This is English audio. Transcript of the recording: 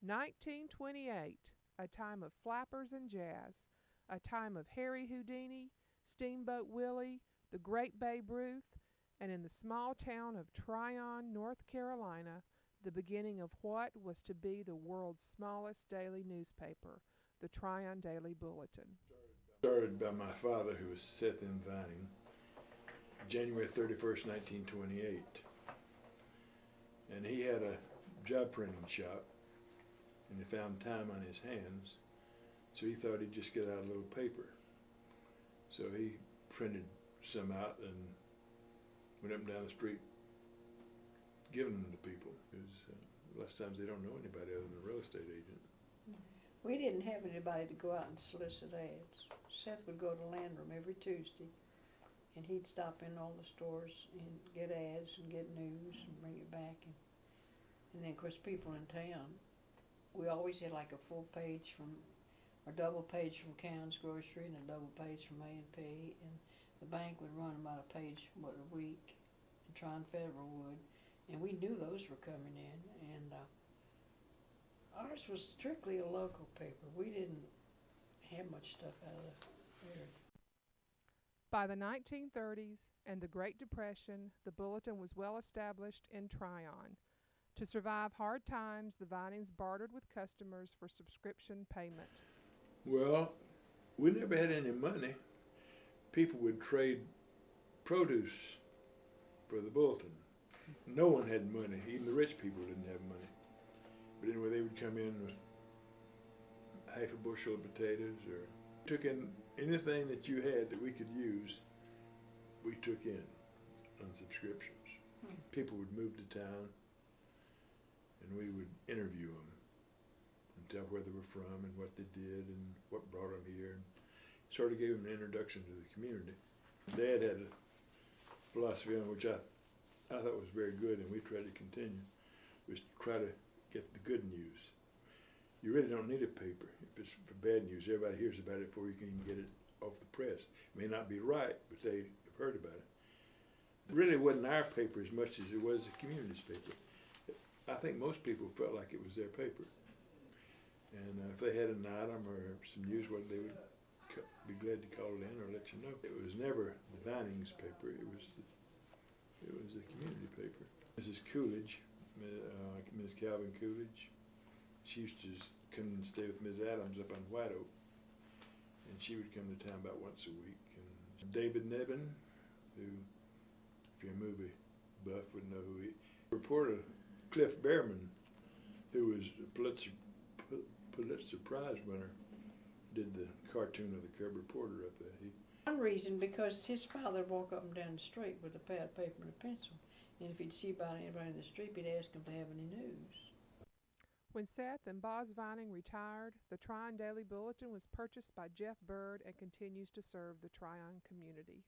1928, a time of flappers and jazz, a time of Harry Houdini, Steamboat Willie, the great Babe Ruth, and in the small town of Tryon, North Carolina, the beginning of what was to be the world's smallest daily newspaper, the Tryon Daily Bulletin. Started by my father, who was Seth and Vining, January 31st, 1928. And he had a job printing shop, and he found time on his hands, so he thought he'd just get out a little paper. So he printed some out and went up and down the street giving them to people, because a lot of times they don't know anybody other than a real estate agent. We didn't have anybody to go out and solicit ads. Seth would go to Landrum every Tuesday, and he'd stop in all the stores and get ads and get news and bring it back. And then, of course, people in town, we always had like a full page from, or double page from Cowan's Grocery and a double page from A&P, and the bank would run about a page a week, and Tryon Federal would, and we knew those were coming in. And ours was strictly a local paper. We didn't have much stuff out of the area. By the 1930s and the Great Depression, the Bulletin was well established in Tryon. To survive hard times, the Vinings bartered with customers for subscription payment. Well, we never had any money. People would trade produce for the Bulletin. No one had money. Even the rich people didn't have money. But anyway, they would come in with half a bushel of potatoes, or took in anything that you had that we could use, we took in on subscriptions. People would move to town, and we would interview them and tell where they were from and what they did and what brought them here, and sort of gave them an introduction to the community. Dad had a philosophy on which I thought was very good, and we tried to continue, was to try to get the good news. You really don't need a paper. If it's for bad news, everybody hears about it before you can even get it off the press. It may not be right, but they have heard about it. It really wasn't our paper as much as it was the community's paper. I think most people felt like it was their paper. And if they had an item or some news, they would be glad to call it in or let you know. It was never the Vinings paper. It was the community paper. Mrs. Coolidge, Ms. Calvin Coolidge, she used to come and stay with Ms. Adams up on White Oak, and she would come to town about once a week. And David Nevin, who, if you're a movie buff, would know who he. Reporter Cliff Behrman, who was a Pulitzer Prize winner, did the cartoon of the Cub Reporter up there. One reason, because his father walked up and down the street with a pad of paper and a pencil, and if he'd see about anybody in the street, he'd ask him to have any news. When Seth and Bos Vining retired, the Tryon Daily Bulletin was purchased by Jeff Bird and continues to serve the Tryon community.